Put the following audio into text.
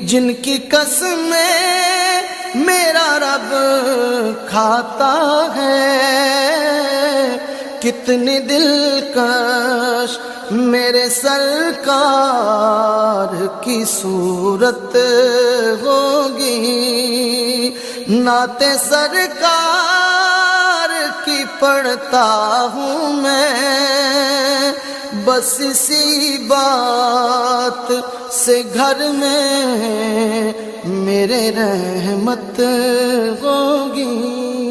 जिनकी कसमें मेरा रब खाता है। कितनी दिलकश मेरे सरकार की सूरत होगी, नाते सरकार की पढ़ता हूँ मैं। बस इसी बात से घर में मेरे रहमत होगी।